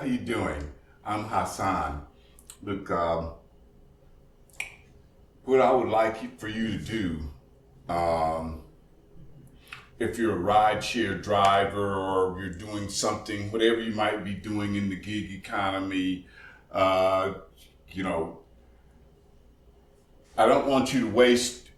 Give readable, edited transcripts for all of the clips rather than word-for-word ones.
How you doing? I'm Hassan. Look, what I would like for you to do, um, if you're a rideshare driver or you're doing something, whatever you might be doing in the gig economy, uh, you know, I don't want you to waste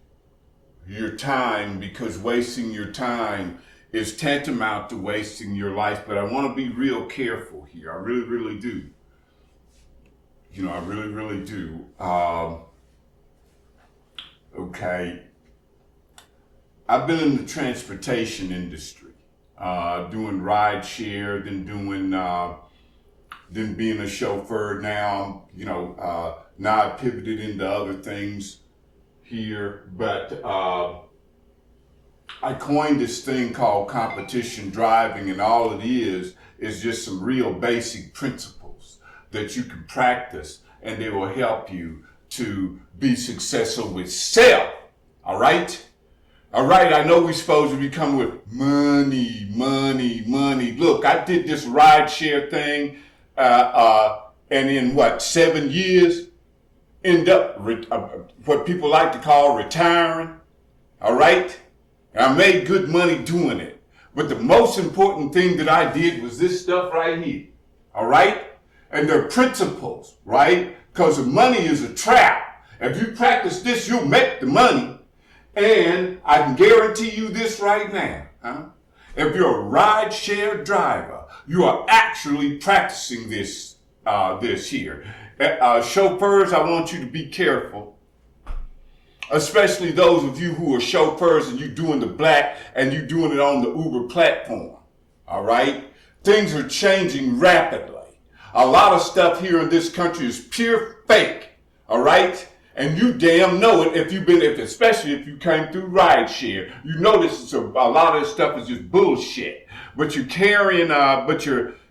your time, because wasting your time is tantamount to wasting your life. But I want to be real careful here. I really, really do. I really, really do. Okay. I've been in the transportation industry, doing ride share, then being a chauffeur. Now, now I pivoted into other things here, but I coined this thing called competition driving, and all it is just some real basic principles that you can practice, and they will help you to be successful with self. All right? All right, I know we're supposed to be coming with money, money, money. Look, I did this ride share thing, and in 7 years, end up what people like to call retiring. All right? And I made good money doing it. But the most important thing that I did was this stuff right here. All right? And they're principles, right? Because the money is a trap. If you practice this, you'll make the money. And I can guarantee you this right now. If you're a ride share driver, you are actually practicing this here. Chauffeurs, I want you to be careful. Especially those of you who are chauffeurs and you're doing the black and you're doing it on the Uber platform. All right? Things are changing rapidly. A lot of stuff here in this country is pure fake. All right? And you damn know it especially if you came through rideshare. You know a lot of this stuff is just bullshit. But you're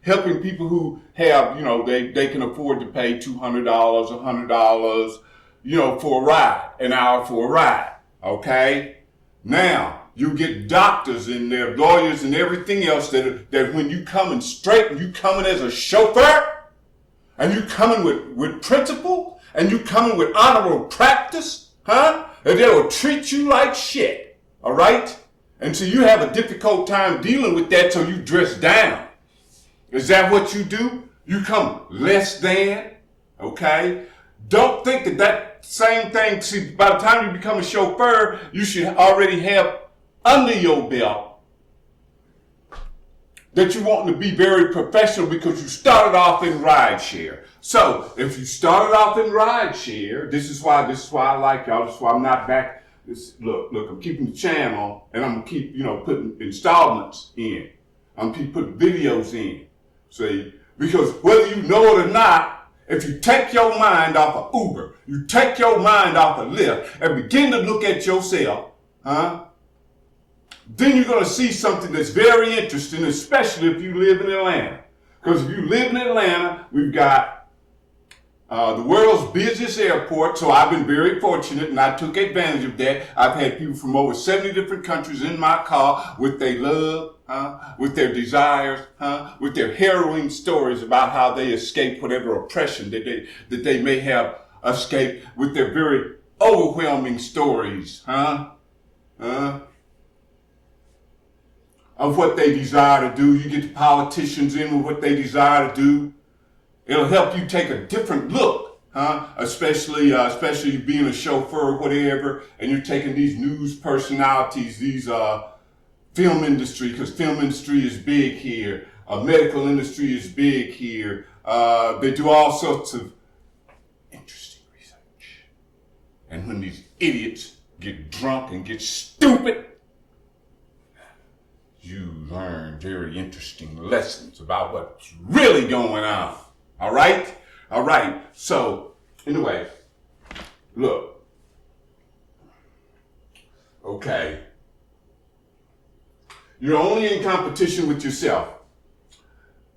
helping people who have, they can afford to pay $200, $100, for a ride, an hour for a ride. Okay? Now, you get doctors in there, lawyers and everything else that when you coming straight and you coming as a chauffeur and you coming with principle and you coming with honorable practice, and they will treat you like shit. All right? And so you have a difficult time dealing with that, so you dress down. Is that what you do? You come less than, okay? Don't think that same thing. See, by the time you become a chauffeur, you should already have under your belt that you want to be very professional because you started off in rideshare. So if you started off in rideshare, this is why I like y'all. This is why I'm not back. Look, I'm keeping the channel, and I'm gonna keep, putting installments in. I'm keep putting videos in. See, because whether you know it or not, if you take your mind off of Uber, you take your mind off of Lyft, and begin to look at yourself, then you're going to see something that's very interesting, especially if you live in Atlanta. Because if you live in Atlanta, we've got the world's busiest airport, so I've been very fortunate, and I took advantage of that. I've had people from over 70 different countries in my car with their love, with their desires, with their harrowing stories about how they escaped whatever oppression that they may have escaped, with their very overwhelming stories, of what they desire to do. You get the politicians in with what they desire to do. It'll help you take a different look, especially being a chauffeur or whatever, and you're taking these news personalities, these film industry, because film industry is big here. Medical industry is big here. They do all sorts of interesting research. And when these idiots get drunk and get stupid, you learn very interesting lessons about what's really going on. All right? All right. So, anyway, look. Okay. You're only in competition with yourself.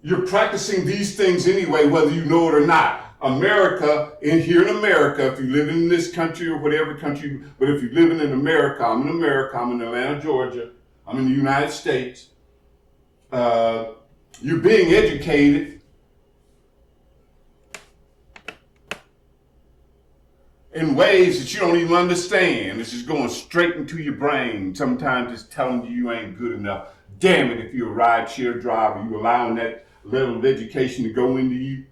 You're practicing these things anyway, whether you know it or not. Here in America, if you live in this country or whatever country, but if you're living in America, I'm in Atlanta, Georgia, I'm in the United States. You're being educated in ways that you don't even understand. It's just going straight into your brain. Sometimes it's telling you ain't good enough. Damn it, if you're a rideshare driver, you allowing that level of education to go into you.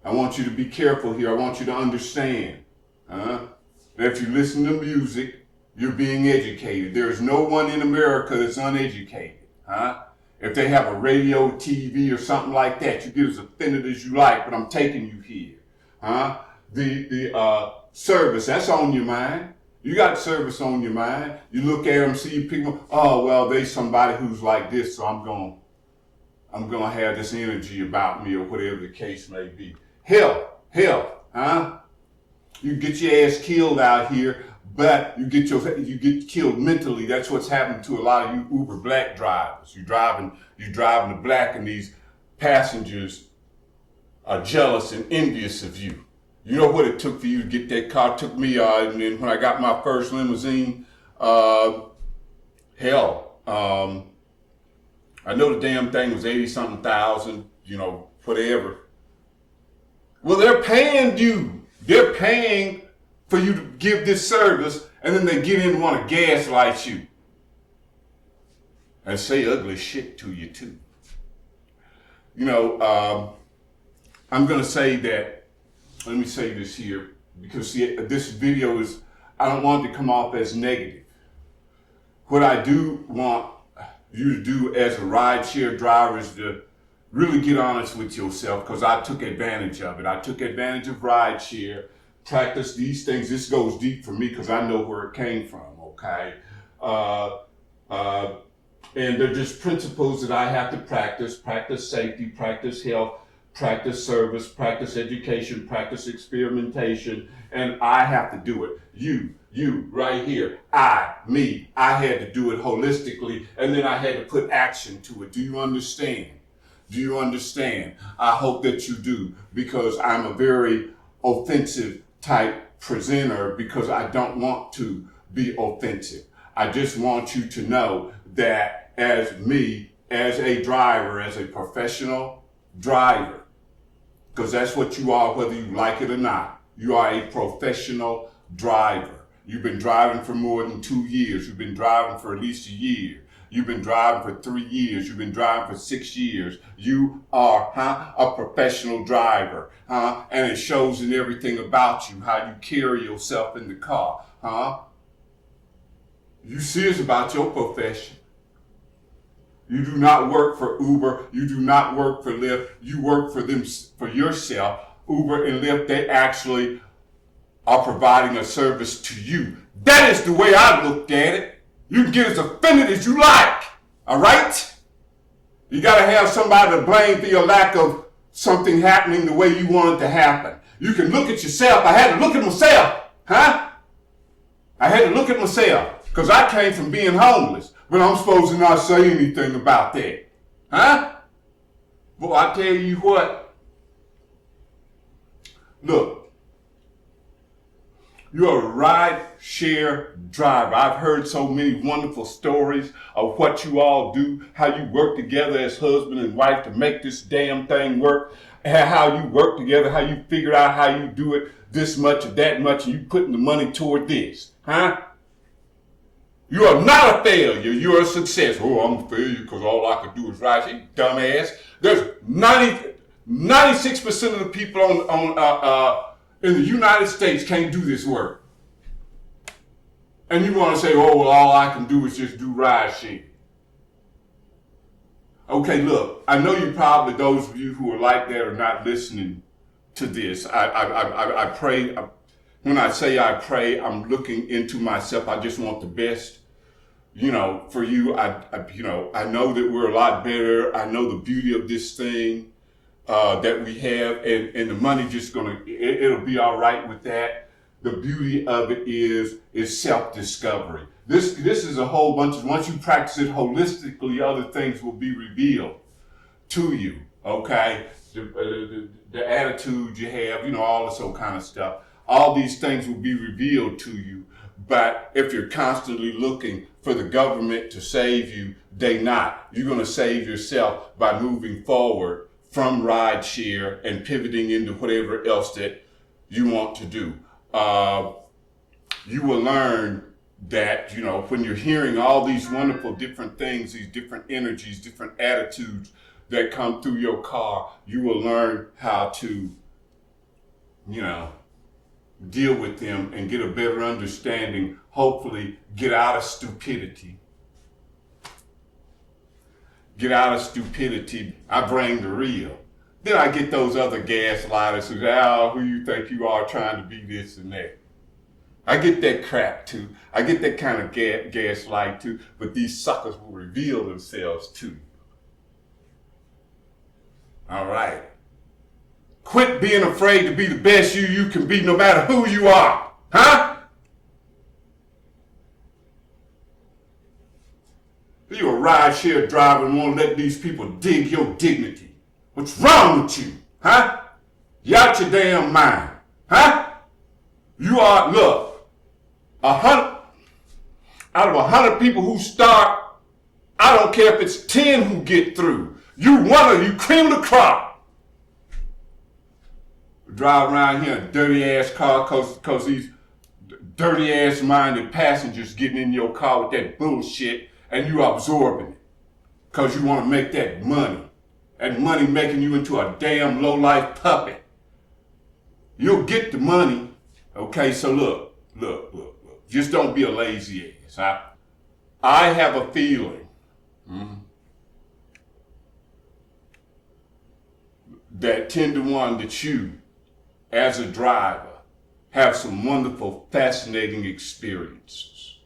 I want you to be careful here. I want you to understand. That if you listen to music, you're being educated. There is no one in America that's uneducated. If they have a radio, TV, or something like that, you get as offended as you like, but I'm taking you here. The service, that's on your mind. You got service on your mind. You look at them, see people, oh, well, they somebody who's like this, so I'm gonna have this energy about me, or whatever the case may be. Hell, you get your ass killed out here, but you get killed mentally. That's what's happened to a lot of you Uber black drivers. You driving the black, and these passengers are jealous and envious of you. You know what it took for you to get that car? It took me, and then when I got my first limousine, I know the damn thing was 80-something thousand, whatever. Well, they're paying you. They're paying for you to give this service, and then they get in and want to gaslight you and say ugly shit to you too. I'm going to say that, let me say this here, because this video I don't want it to come off as negative. What I do want you to do as a rideshare driver is to really get honest with yourself, because I took advantage of it. I took advantage of rideshare, practice these things. This goes deep for me because I know where it came from, okay? And they're just principles that I have to practice safety, practice health, practice service, practice education, practice experimentation, and I have to do it. You, right here, I had to do it holistically, and then I had to put action to it. Do you understand? Do you understand? I hope that you do, because I'm a very offensive type presenter, because I don't want to be offensive. I just want you to know that as a driver, as a professional driver, because that's what you are, whether you like it or not. You are a professional driver. You've been driving for more than 2 years. You've been driving for at least a year. You've been driving for 3 years. You've been driving for 6 years. You are a professional driver. And it shows in everything about you, how you carry yourself in the car. You serious about your profession. You do not work for Uber. You do not work for Lyft. You work for yourself. Uber and Lyft, they actually are providing a service to you. That is the way I looked at it. You can get as offended as you like, all right? You got to have somebody to blame for your lack of something happening the way you want it to happen. You can look at yourself. I had to look at myself, I had to look at myself, because I came from being homeless, but I'm supposed to not say anything about that, Well, I tell you what, look, you're a ride-share driver. I've heard so many wonderful stories of what you all do, how you work together as husband and wife to make this damn thing work, how you work together, how you figure out how you do it this much or that much, and you putting the money toward this, You are not a failure. You're a success. Oh, I'm a failure because all I can do is ride. You dumbass. There's 96% of the people in the United States can't do this work. And you want to say, oh, well, all I can do is just do ride share. Okay, look, I know you probably, those of you who are like that, are not listening to this. I pray, when I say I pray, I'm looking into myself. I just want the best, for you. I know that we're a lot better. I know the beauty of this thing that we have, and the money just it'll be all right with that. The beauty of it is self-discovery. This is a whole bunch of, once you practice it holistically, other things will be revealed to you, okay? The attitude you have, all this old kind of stuff. All these things will be revealed to you, but if you're constantly looking for the government to save you, they not. You're gonna save yourself by moving forward from rideshare and pivoting into whatever else that you want to do. You will learn that, you know, when you're hearing all these wonderful different things, these different energies, different attitudes that come through your car, you will learn how to, you know, deal with them and get a better understanding, hopefully get out of stupidity. Get out of stupidity. I bring the real. Then I get those other gaslighters who say, oh, who you think you are trying to be this and that. I get that crap too. I get that kind of gaslight too, but these suckers will reveal themselves to you. All right. Quit being afraid to be the best you can be no matter who you are. Huh? You're a rideshare driver and won't let these people dig your dignity. What's wrong with you? Huh? You out your damn mind. Huh? You are, look, 100 out of 100 people who start, I don't care if it's 10 who get through. You one of you cream of the crop. Drive around here in a dirty ass car cause these dirty ass minded passengers getting in your car with that bullshit and you absorbing it. Cause you want to make that money. And money making you into a damn low life puppet. You'll get the money. Okay, so look. Just don't be a lazy ass. I have a feeling that 10 to 1 that you, as a driver, have some wonderful, fascinating experiences.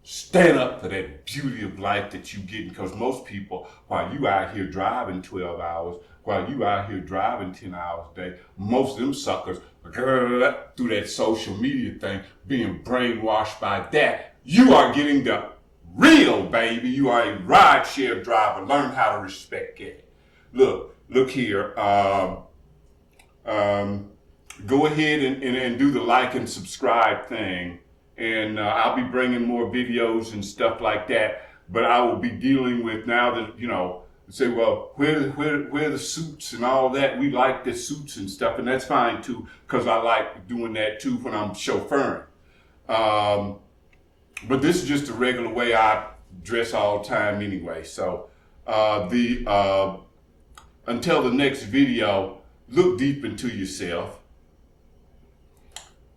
Stand up for that beauty of life that you get, because most people, while you out here driving 12 hours, while you out here driving 10 hours a day, most of them suckers through that social media thing, being brainwashed by that. You are getting the real, baby. You are a rideshare driver. Learn how to respect it. Look here. Go ahead and do the like and subscribe thing. And I'll be bringing more videos and stuff like that. But I will be dealing with, now that, you know, say, well, where the suits and all that? We like the suits and stuff, and that's fine too, because I like doing that too when I'm chauffeuring. But this is just a regular way I dress all the time anyway. So until the next video, look deep into yourself.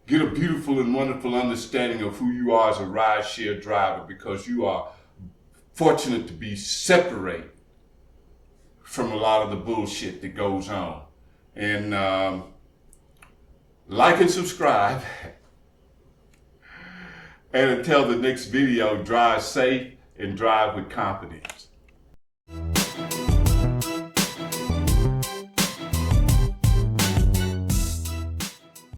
Get a beautiful and wonderful understanding of who you are as a rideshare driver, because you are fortunate to be separated from a lot of the bullshit that goes on. And like and subscribe. And until the next video, drive safe and drive with confidence.